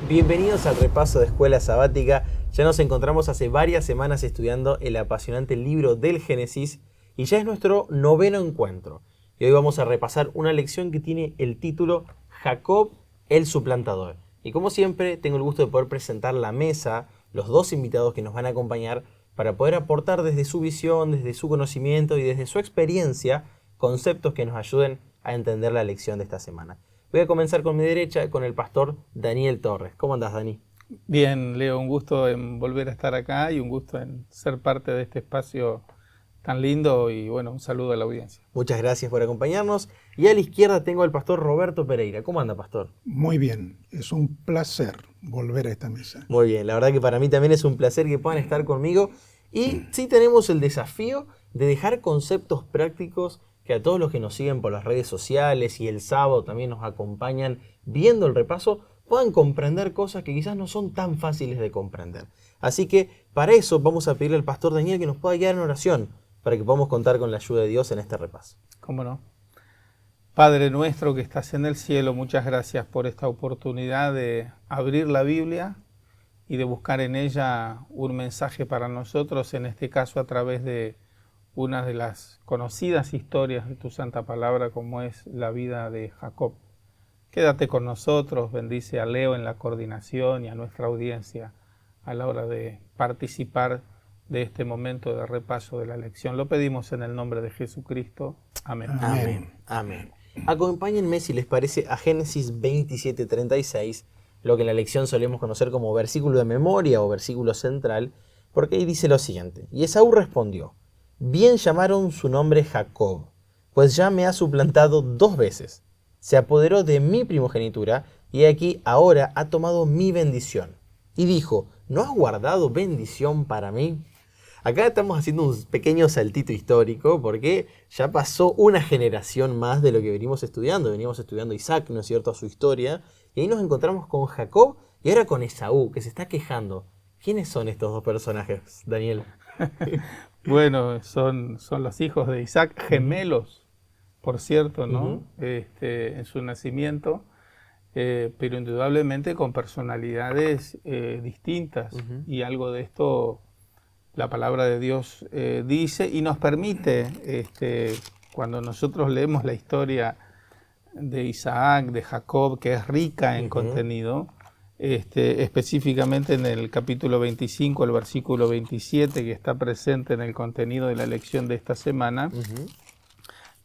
Bienvenidos al repaso de Escuela Sabática. Ya nos encontramos hace varias semanas estudiando el apasionante libro del Génesis y ya es nuestro noveno encuentro. Y hoy vamos a repasar una lección que tiene el título Jacob el suplantador. Y como siempre, tengo el gusto de poder presentar la mesa, los dos invitados que nos van a acompañar para poder aportar desde su visión, desde su conocimiento y desde su experiencia conceptos que nos ayuden a entender la lección de esta semana. Voy a comenzar con mi derecha, con el pastor Daniel Torres. ¿Cómo andás, Dani? Bien, Leo, un gusto en volver a estar acá y un gusto en ser parte de este espacio tan lindo y bueno, un saludo a la audiencia. Muchas gracias por acompañarnos. Y a la izquierda tengo al pastor Roberto Pereira. ¿Cómo anda, pastor? Muy bien, es un placer volver a esta mesa. Muy bien, la verdad que para mí también es un placer que puedan estar conmigo. Y sí tenemos el desafío de dejar conceptos prácticos que a todos los que nos siguen por las redes sociales y el sábado también nos acompañan viendo el repaso, puedan comprender cosas que quizás no son tan fáciles de comprender. Así que para eso vamos a pedirle al pastor Daniel que nos pueda guiar en oración, para que podamos contar con la ayuda de Dios en este repaso. ¿Cómo no? Padre nuestro que estás en el cielo, muchas gracias por esta oportunidad de abrir la Biblia y de buscar en ella un mensaje para nosotros, en este caso a través de una de las conocidas historias de tu santa palabra, como es la vida de Jacob. Quédate con nosotros, bendice a Leo en la coordinación y a nuestra audiencia a la hora de participar de este momento de repaso de la lección. Lo pedimos en el nombre de Jesucristo. Amén. Amén. Amén. Acompáñenme, si les parece, a Génesis 27:36, lo que en la lección solemos conocer como versículo de memoria o versículo central, porque ahí dice lo siguiente: Y Esaú respondió: Bien llamaron su nombre Jacob, pues ya me ha suplantado 2 veces. Se apoderó de mi primogenitura, y aquí ahora ha tomado mi bendición. Y dijo: ¿No has guardado bendición para mí? Acá estamos haciendo un pequeño saltito histórico, porque ya pasó una generación más de lo que venimos estudiando. Veníamos estudiando Isaac, ¿no es cierto?, su historia, y ahí nos encontramos con Jacob y ahora con Esaú, que se está quejando. ¿Quiénes son estos dos personajes, Daniel? Bueno, son los hijos de Isaac, gemelos, por cierto, ¿no? En su nacimiento, pero indudablemente con personalidades distintas. Y algo de esto la palabra de Dios dice y nos permite, cuando nosotros leemos la historia de Isaac, de Jacob, que es rica en contenido, específicamente en el capítulo 25, el versículo 27, que está presente en el contenido de la lección de esta semana,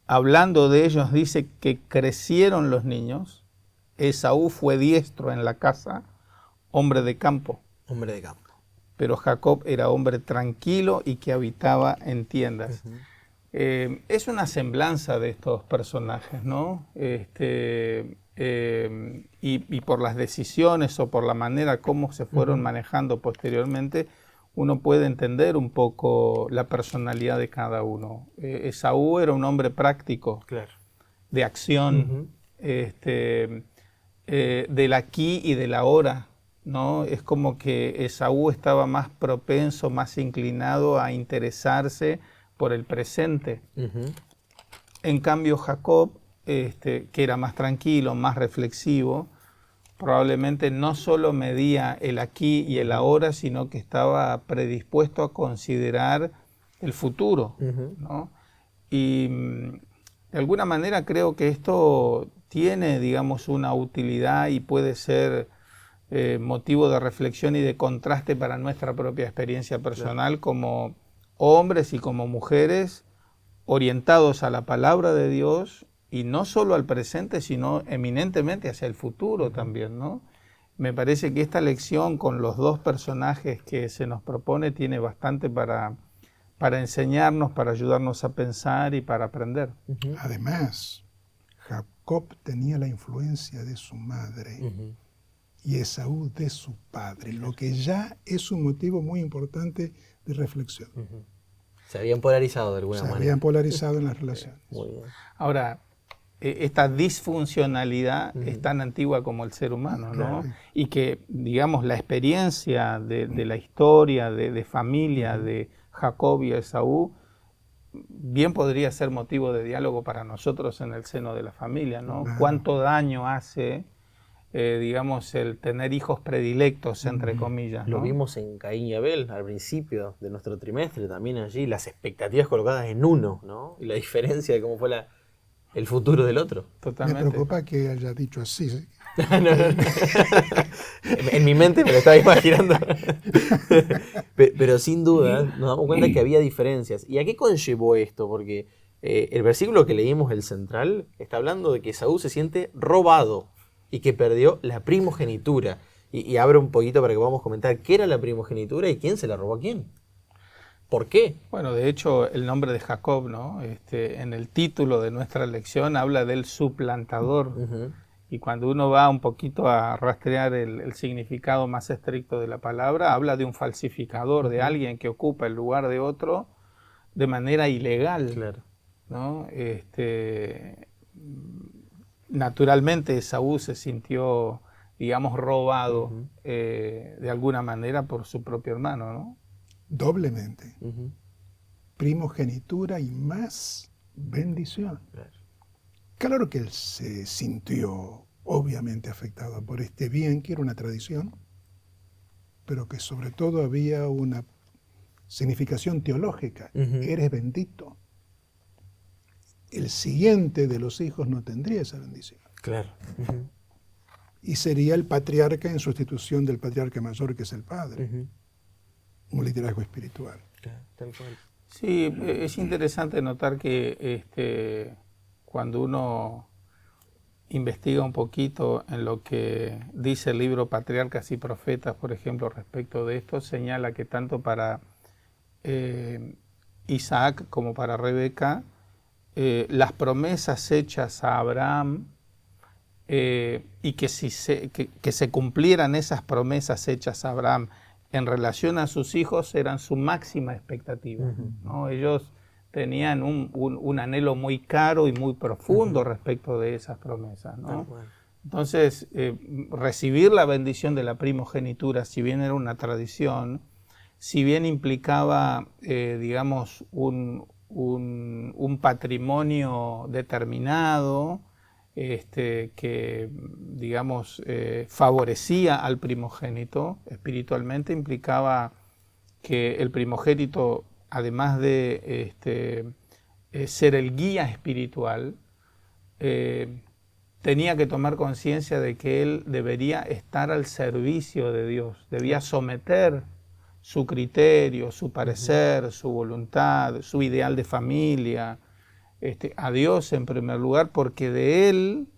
hablando de ellos, dice que crecieron los niños. Esaú fue diestro en la casa, hombre de campo. Hombre de campo. Pero Jacob era hombre tranquilo y que habitaba en tiendas. Es una semblanza de estos personajes, ¿no? Y por las decisiones o por la manera como se fueron manejando posteriormente, uno puede entender un poco la personalidad de cada uno. Esaú era un hombre práctico, Claro. de acción, del aquí y del ahora, ¿no? Es como que Esaú estaba más propenso, más inclinado a interesarse por el presente. En cambio Jacob, que era más tranquilo, más reflexivo, probablemente no solo medía el aquí y el ahora, sino que estaba predispuesto a considerar el futuro, ¿no? Y de alguna manera creo que esto tiene, digamos, una utilidad y puede ser motivo de reflexión y de contraste para nuestra propia experiencia personal, como hombres y como mujeres orientados a la palabra de Dios y no solo al presente, sino eminentemente hacia el futuro también, ¿no? Me parece que esta lección con los dos personajes que se nos propone tiene bastante para enseñarnos, para ayudarnos a pensar y para aprender. Además, Jacob tenía la influencia de su madre y Esaú de su padre, lo que ya es un motivo muy importante de reflexión. Se habían polarizado de alguna manera. Se habían polarizado en las relaciones. Muy bien. Ahora, esta disfuncionalidad es tan antigua como el ser humano, ¿no? Claro. Y que, digamos, la experiencia de la historia, de familia de Jacob y Esaú, bien podría ser motivo de diálogo para nosotros en el seno de la familia, ¿no? Claro. ¿Cuánto daño hace digamos, el tener hijos predilectos, entre comillas, ¿no? Lo vimos en Caín y Abel al principio de nuestro trimestre, también allí, las expectativas colocadas en uno, ¿no? Y la diferencia de cómo fue el futuro del otro. Totalmente. Me preocupa que haya dicho así. ¿Sí? En mi mente me lo estaba imaginando. Pero sin duda nos damos cuenta que había diferencias. ¿Y a qué conllevó esto? Porque el versículo que leímos, el central, está hablando de que Esaú se siente robado y que perdió la primogenitura. Y abro un poquito para que podamos comentar qué era la primogenitura y quién se la robó a quién. ¿Por qué? Bueno, de hecho, el nombre de Jacob, ¿no? En el título de nuestra lección habla del suplantador. Y cuando uno va un poquito a rastrear el significado más estricto de la palabra, habla de un falsificador, de alguien que ocupa el lugar de otro de manera ilegal. Claro. ¿No? Naturalmente Esaú se sintió, digamos, robado de alguna manera por su propio hermano, ¿no? Doblemente. Primogenitura y más bendición. Claro que él se sintió obviamente afectado por este bien, que era una tradición, pero que sobre todo había una significación teológica. Eres bendito. El siguiente de los hijos no tendría esa bendición. Claro. Y sería el patriarca en sustitución del patriarca mayor, que es el padre. Un liderazgo espiritual. Claro, tal cual. Sí, es interesante notar que cuando uno investiga un poquito en lo que dice el libro Patriarcas y Profetas, por ejemplo, respecto de esto, señala que tanto para Isaac como para Rebeca, las promesas hechas a Abraham y que se cumplieran esas promesas hechas a Abraham en relación a sus hijos eran su máxima expectativa, ¿no? Ellos tenían un anhelo muy caro y muy profundo respecto de esas promesas, ¿no? Entonces, recibir la bendición de la primogenitura, si bien era una tradición, si bien implicaba, digamos, un patrimonio determinado, que, digamos, favorecía al primogénito espiritualmente, implicaba que el primogénito, además de ser el guía espiritual, tenía que tomar conciencia de que él debería estar al servicio de Dios, debía someter su criterio, su parecer, su voluntad, su ideal de familia, a Dios en primer lugar, porque de él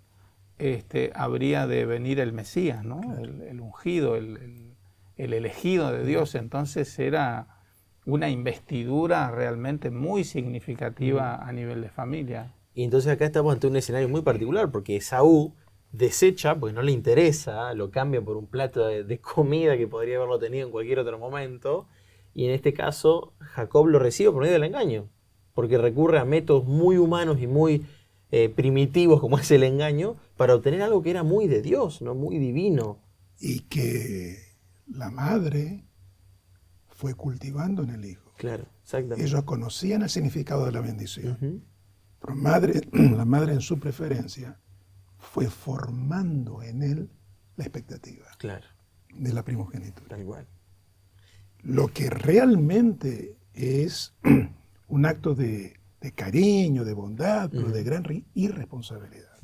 habría de venir el Mesías, ¿no? Claro. El ungido, el elegido de Dios. Entonces era una investidura realmente muy significativa a nivel de familia. Y entonces acá estamos ante un escenario muy particular, porque Esaú desecha, pues no le interesa, lo cambia por un plato de comida que podría haberlo tenido en cualquier otro momento, y en este caso Jacob lo recibe por medio del engaño, porque recurre a métodos muy humanos y muy primitivos como es el engaño, para obtener algo que era muy de Dios, ¿no? Muy divino. Y que la madre fue cultivando en el hijo. Claro, exactamente. Ellos conocían el significado de la bendición. Pero la madre en su preferencia fue formando en él la expectativa de la primogenitura. Tal cual. Lo que realmente es un acto de cariño, de bondad, pero de gran irresponsabilidad.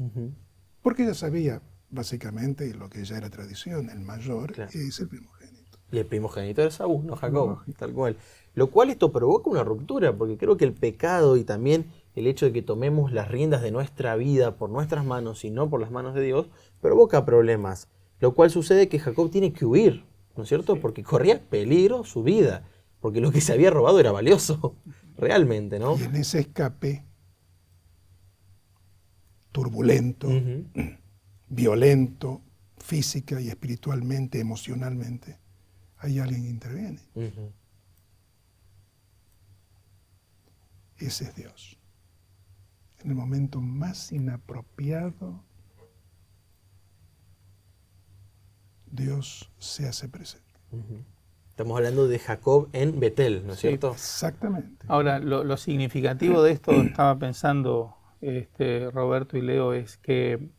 Porque ella sabía, básicamente, lo que ya era tradición, el mayor es el primogénito. Y el primogénito era Esaú, no Jacob, tal cual. Lo cual esto provoca una ruptura, porque creo que el pecado y también el hecho de que tomemos las riendas de nuestra vida por nuestras manos y no por las manos de Dios, provoca problemas. Lo cual sucede que Jacob tiene que huir, ¿no es cierto? Porque corría peligro su vida, porque lo que se había robado era valioso, realmente, ¿no? Y en ese escape turbulento, violento, física y espiritualmente, emocionalmente, hay alguien que interviene. Ese es Dios. En el momento más inapropiado, Dios se hace presente. Estamos hablando de Jacob en Betel, ¿no es cierto? Exactamente. Ahora, lo significativo de esto, estaba pensando Roberto y Leo, es que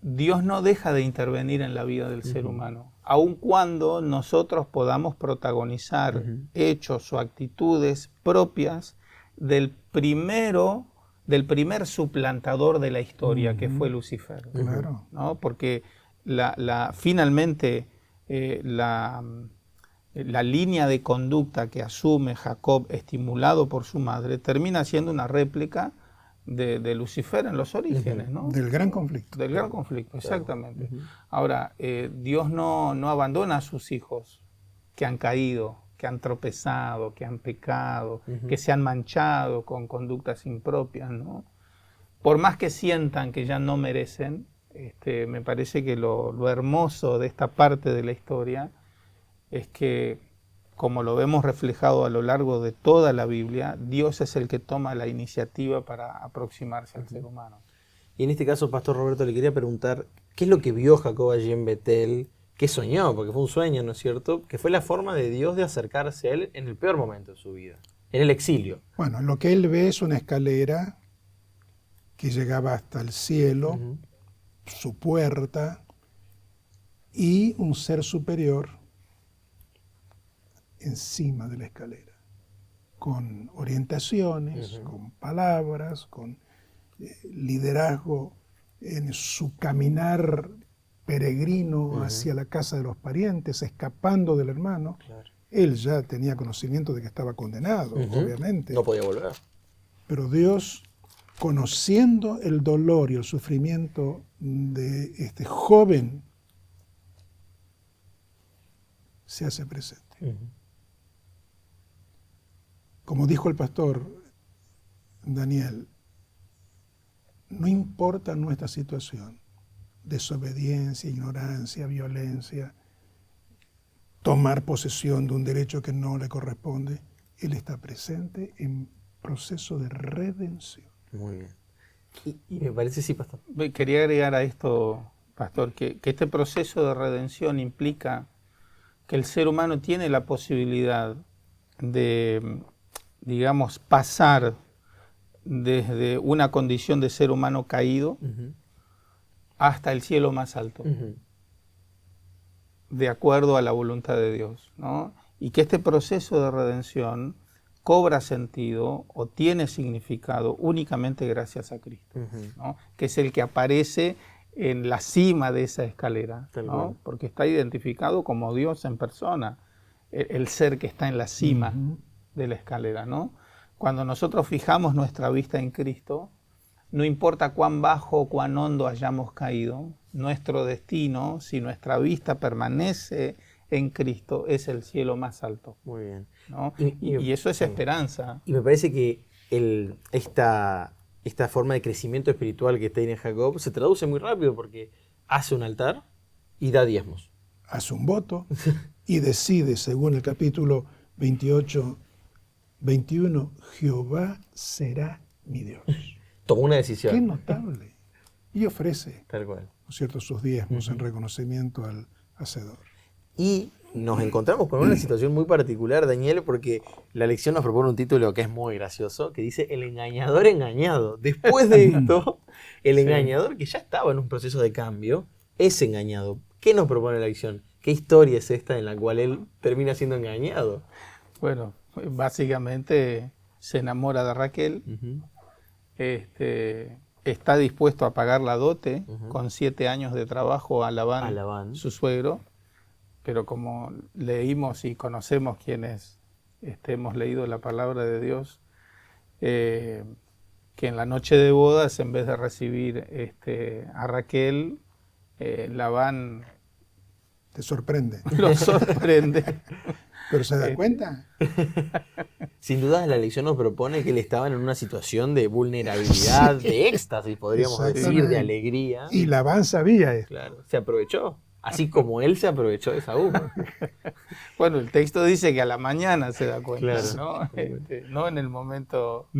Dios no deja de intervenir en la vida del ser humano, aun cuando nosotros podamos protagonizar hechos o actitudes propias del primer suplantador de la historia, que fue Lucifer. Claro. ¿No? Porque finalmente la línea de conducta que asume Jacob, estimulado por su madre, termina siendo una réplica de Lucifer en los orígenes, ¿no? Del gran conflicto. Del gran conflicto, exactamente. Ahora, Dios no abandona a sus hijos que han caído, que han tropezado, que han pecado, que se han manchado con conductas impropias, ¿no? Por más que sientan que ya no merecen, me parece que lo hermoso de esta parte de la historia es que, como lo vemos reflejado a lo largo de toda la Biblia, Dios es el que toma la iniciativa para aproximarse al ser humano. Y en este caso, Pastor Roberto, le quería preguntar, ¿qué es lo que vio Jacob allí en Betel? ¿Qué soñó? Porque fue un sueño, ¿no es cierto? Que fue la forma de Dios de acercarse a él en el peor momento de su vida, en el exilio. Bueno, lo que él ve es una escalera que llegaba hasta el cielo, su puerta, y un ser superior encima de la escalera, con orientaciones, con palabras, con liderazgo en su caminar peregrino hacia la casa de los parientes, escapando del hermano. Claro. Él ya tenía conocimiento de que estaba condenado, obviamente. No podía volver. Pero Dios, conociendo el dolor y el sufrimiento de este joven, se hace presente. Como dijo el pastor Daniel, no importa nuestra situación, desobediencia, ignorancia, violencia, tomar posesión de un derecho que no le corresponde, Él está presente en proceso de redención. Muy bien. Y me parece, sí, Pastor. Quería agregar a esto, Pastor, que este proceso de redención implica que el ser humano tiene la posibilidad de, digamos, pasar desde una condición de ser humano caído hasta el cielo más alto, de acuerdo a la voluntad de Dios, ¿no? Y que este proceso de redención cobra sentido o tiene significado únicamente gracias a Cristo, ¿no? Que es el que aparece en la cima de esa escalera, ¿no? Porque está identificado como Dios en persona, el ser que está en la cima de la escalera, ¿no? Cuando nosotros fijamos nuestra vista en Cristo, no importa cuán bajo o cuán hondo hayamos caído, nuestro destino, si nuestra vista permanece en Cristo, es el cielo más alto. Muy bien. ¿No? Y eso es esperanza. Y me parece que esta forma de crecimiento espiritual que tiene Jacob se traduce muy rápido porque hace un altar y da diezmos. Hace un voto y decide, según el capítulo 28, 21, Jehová será mi Dios. Tomó una decisión. Qué notable. Y ofrece, Tal cual. ¿no es cierto?, sus diezmos en reconocimiento al Hacedor. Y nos encontramos con una situación muy particular, Daniel, porque la lección nos propone un título que es muy gracioso, que dice el engañador engañado. Después de esto, el engañador, que ya estaba en un proceso de cambio, es engañado. ¿Qué nos propone la lección? ¿Qué historia es esta en la cual él termina siendo engañado? Bueno, básicamente se enamora de Raquel, está dispuesto a pagar la dote con 7 años de trabajo a Labán, su suegro, pero como leímos y conocemos quienes hemos leído la palabra de Dios, que en la noche de bodas, en vez de recibir a Raquel, Labán Te sorprende. lo sorprende. ¿Pero se da cuenta? Sin duda la lección nos propone que él estaba en una situación de vulnerabilidad, de éxtasis, podríamos decir, de alegría. Y Labán sabía esto. Claro, se aprovechó. Así como él se aprovechó de Esaú. Bueno, el texto dice que a la mañana se da cuenta, Claro. ¿no? No en el momento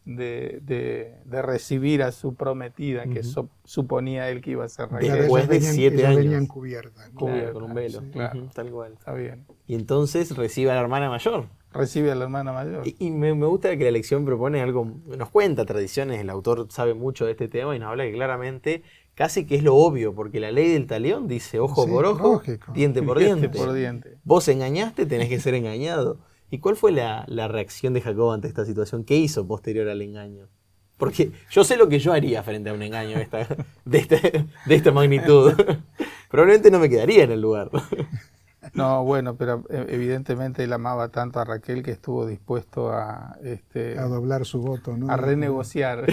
de recibir a su prometida, que suponía él que iba a ser rey. Después de 7 años. Venían cubiertas. Claro, con un velo. Claro. Tal cual. Está bien. Y entonces recibe a la hermana mayor. Recibe a la hermana mayor. Y me gusta que la lección propone algo, nos cuenta tradiciones, el autor sabe mucho de este tema y nos habla que claramente casi que es lo obvio, porque la ley del talión dice ojo Sí, por ojo, lógico. diente por Diente diente. por diente. Vos engañaste, tenés que ser engañado. ¿Y cuál fue la reacción de Jacob ante esta situación? ¿Qué hizo posterior al engaño? Porque yo sé lo que yo haría frente a un engaño de esta magnitud. Probablemente no me quedaría en el lugar. No, bueno, pero evidentemente él amaba tanto a Raquel que estuvo dispuesto a doblar su voto, ¿no? a renegociar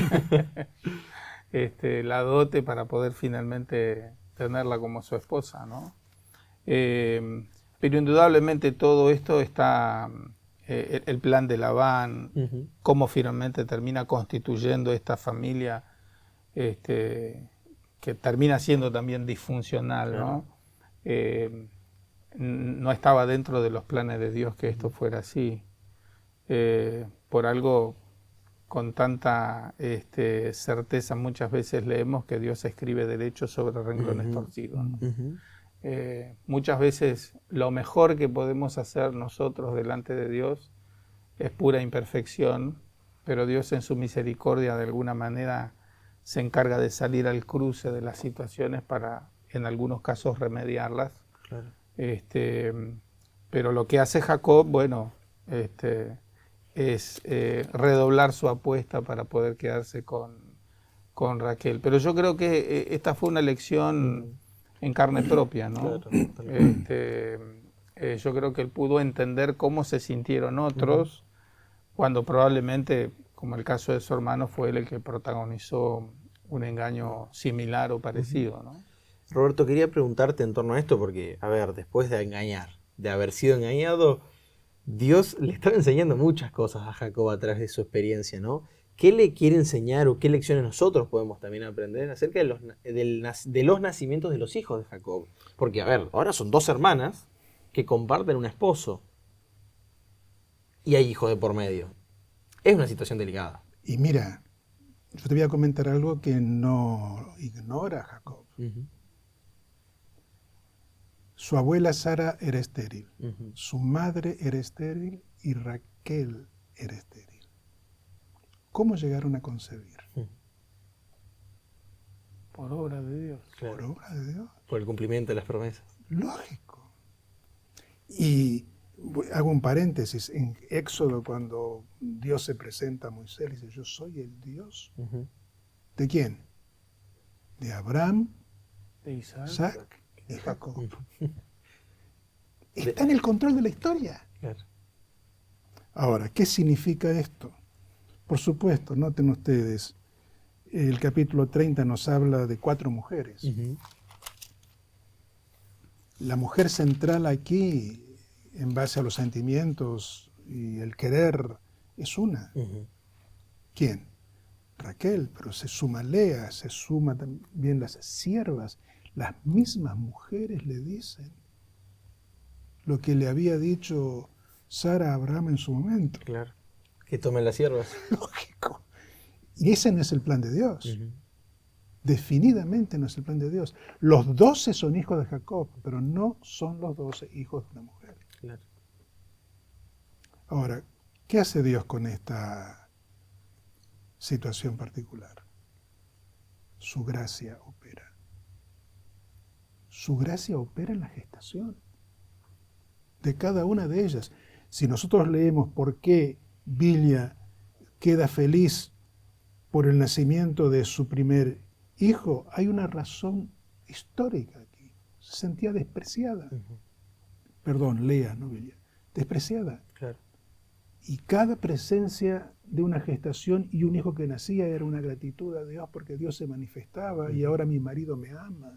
la dote para poder finalmente tenerla como su esposa, ¿no? Pero indudablemente todo esto está, el plan de Labán, cómo finalmente termina constituyendo esta familia que termina siendo también disfuncional, ¿no? No estaba dentro de los planes de Dios que esto fuera así. Por algo, con tanta certeza, muchas veces leemos que Dios escribe derechos sobre renglones torcidos, ¿no? Muchas veces lo mejor que podemos hacer nosotros delante de Dios es pura imperfección, pero Dios en su misericordia de alguna manera se encarga de salir al cruce de las situaciones para en algunos casos remediarlas. Claro. Pero lo que hace Jacob, bueno, es redoblar su apuesta para poder quedarse con Raquel. Pero yo creo que esta fue una lección en carne propia, ¿no? Claro. Yo creo que él pudo entender cómo se sintieron otros cuando probablemente, como el caso de su hermano, fue él el que protagonizó un engaño similar o parecido, ¿no? Roberto, quería preguntarte en torno a esto porque, a ver, después de engañar, de haber sido engañado, Dios le estaba enseñando muchas cosas a Jacob a través de su experiencia, ¿no? ¿Qué le quiere enseñar o qué lecciones nosotros podemos también aprender acerca de los nacimientos de los hijos de Jacob? Porque, a ver, ahora son dos hermanas que comparten un esposo y hay hijos de por medio. Es una situación delicada. Y mira, yo te voy a comentar algo que no ignora Jacob. Su abuela Sara era estéril, su madre era estéril y Raquel era estéril. ¿Cómo llegaron a concebir? Por obra de Dios. Por obra de Dios. Por el cumplimiento de las promesas. Lógico. Y hago un paréntesis. En Éxodo, cuando Dios se presenta a Moisés, dice, yo soy el Dios. ¿De quién? De Abraham, De Isaac y Jacob. Está en el control de la historia. Claro. Ahora, ¿qué significa esto? Por supuesto, noten ustedes, el capítulo 30 nos habla de 4 mujeres. La mujer central aquí, en base a los sentimientos y el querer, es una. ¿Quién? Raquel, pero se suma Lea, se suma también las siervas. Las mismas mujeres le dicen lo que le había dicho Sara a Abraham en su momento. Claro. Que tomen las siervas. Lógico. Y ese no es el plan de Dios. Definidamente no es el plan de Dios. Los 12 son hijos de Jacob, pero no son los 12 hijos de una mujer. Claro. Ahora, ¿qué hace Dios con esta situación particular? Su gracia opera. Su gracia opera en la gestación de cada una de ellas. Si nosotros leemos por qué Bilha queda feliz por el nacimiento de su primer hijo, hay una razón histórica aquí. Se sentía despreciada. Perdón, Lea, no Bilha. Despreciada. Claro. Y cada presencia de una gestación y un hijo que nacía era una gratitud a Dios porque Dios se manifestaba y ahora mi marido me ama.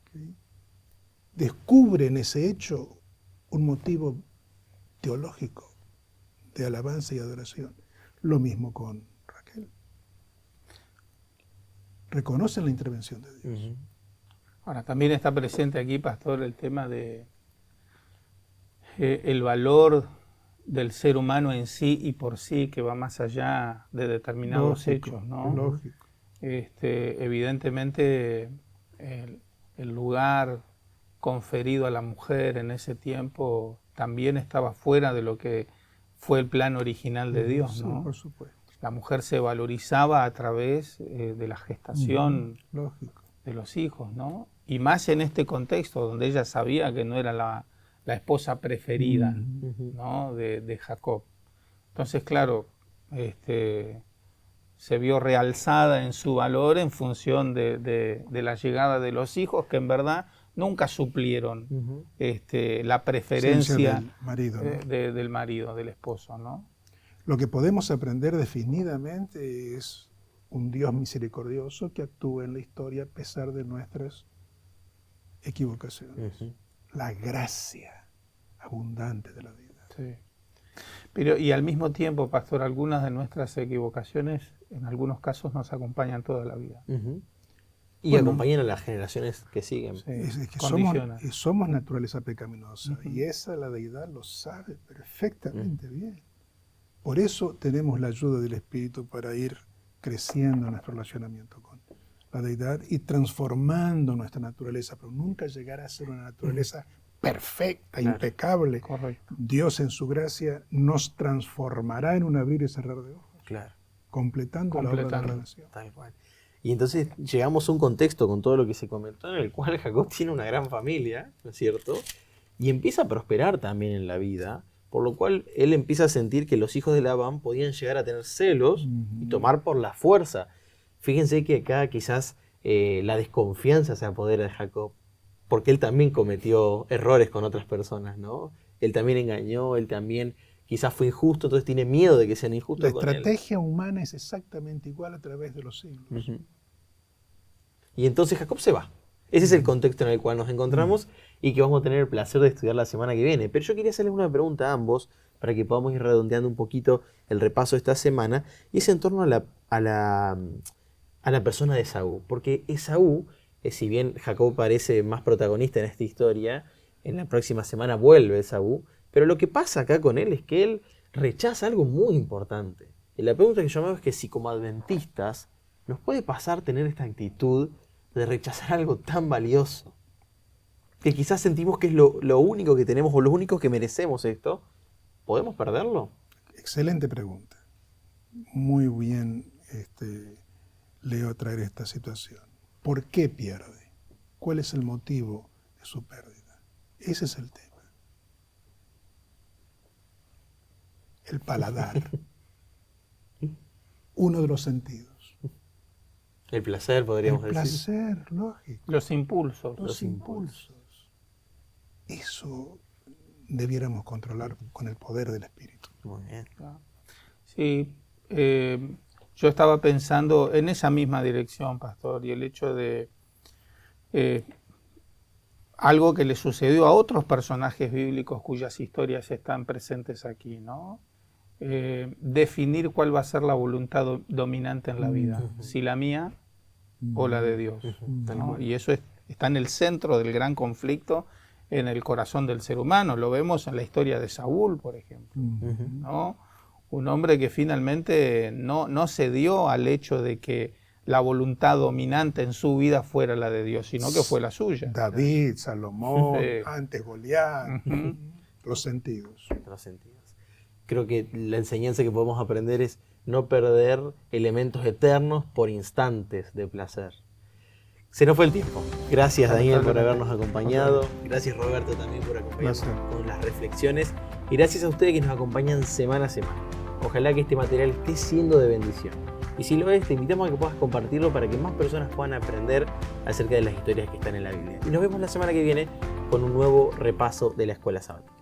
¿Okay? Descubre en ese hecho un motivo teológico de alabanza y adoración. Lo mismo con Raquel. Reconocen la intervención de Dios. Ahora, también está presente aquí, pastor, el tema de el valor del ser humano en sí y por sí, que va más allá de determinados hechos, ¿no? Lógico. Evidentemente, el lugar conferido a la mujer en ese tiempo también estaba fuera de lo que fue el plan original de Dios, Sí, ¿no? por supuesto. La mujer se valorizaba a través de la gestación Lógico. los hijos, ¿no? Y más en este contexto donde ella sabía que no era la esposa preferida, ¿no? de Jacob. Entonces, claro, se vio realzada en su valor en función de la llegada de los hijos, que en verdad nunca suplieron la preferencia del marido, ¿no? del marido, del esposo, ¿no? Lo que podemos aprender definidamente es un Dios misericordioso que actúa en la historia a pesar de nuestras equivocaciones. La gracia abundante de la vida. Sí. Pero, y al mismo tiempo, pastor, algunas de nuestras equivocaciones en algunos casos nos acompañan toda la vida. Y bueno, acompañan a las generaciones que siguen. Sí, Es que condiciona. somos naturaleza pecaminosa y esa la deidad lo sabe perfectamente bien. Por eso tenemos la ayuda del Espíritu para ir creciendo en nuestro relacionamiento con la deidad y transformando nuestra naturaleza, pero nunca llegar a ser una naturaleza perfecta, impecable. Correcto. Dios en su gracia nos transformará en un abrir y cerrar de ojos, Claro. completando la obra de la redención. Tal cual. Y entonces llegamos a un contexto con todo lo que se comentó en el cual Jacob tiene una gran familia, ¿no es cierto? Y empieza a prosperar también en la vida, por lo cual él empieza a sentir que los hijos de Labán podían llegar a tener celos y tomar por la fuerza. Fíjense que acá quizás la desconfianza se apodera de Jacob, porque él también cometió errores con otras personas, ¿no? Él también engañó, él también quizás fue injusto, entonces tiene miedo de que sean injustos La con él. estrategia humana es exactamente igual a través de los siglos. Y entonces Jacob se va. Ese es el contexto en el cual nos encontramos y que vamos a tener el placer de estudiar la semana que viene. Pero yo quería hacerles una pregunta a ambos para que podamos ir redondeando un poquito el repaso de esta semana, y es en torno a la persona de Esaú. Porque Esaú, si bien Jacob parece más protagonista en esta historia, en la próxima semana vuelve Esaú, pero lo que pasa acá con él es que él rechaza algo muy importante. Y la pregunta que yo me hago es que si como adventistas nos puede pasar tener esta actitud de rechazar algo tan valioso, que quizás sentimos que es lo único que tenemos o lo único que merecemos esto. ¿Podemos perderlo? Excelente pregunta. Muy bien, Leo, traer esta situación. ¿Por qué pierde? ¿Cuál es el motivo de su pérdida? Ese es el tema. El paladar. Uno de los sentidos. El placer, podríamos decir. El placer, lógico. Los impulsos. Los impulsos. Eso debiéramos controlar con el poder del Espíritu. Muy bien. Sí, yo estaba pensando en esa misma dirección, pastor, y el hecho de algo que le sucedió a otros personajes bíblicos cuyas historias están presentes aquí, ¿no? Definir cuál va a ser la voluntad dominante en la vida, si la mía o la de Dios, ¿no? Y eso está en el centro del gran conflicto en el corazón del ser humano. Lo vemos en la historia de Saúl, por ejemplo, ¿no? Un hombre que finalmente no cedió al hecho de que la voluntad dominante en su vida fuera la de Dios, sino que fue la suya. David, Salomón, Sí. antes Goliat, los sentidos. Los sentidos. Creo que la enseñanza que podemos aprender es no perder elementos eternos por instantes de placer. Se nos fue el tiempo. Gracias, Daniel, por habernos acompañado. Gracias, Roberto, también por acompañarnos con las reflexiones. Y gracias a ustedes que nos acompañan semana a semana. Ojalá que este material esté siendo de bendición. Y si lo es, te invitamos a que puedas compartirlo para que más personas puedan aprender acerca de las historias que están en la Biblia. Y nos vemos la semana que viene con un nuevo repaso de la Escuela Sabática.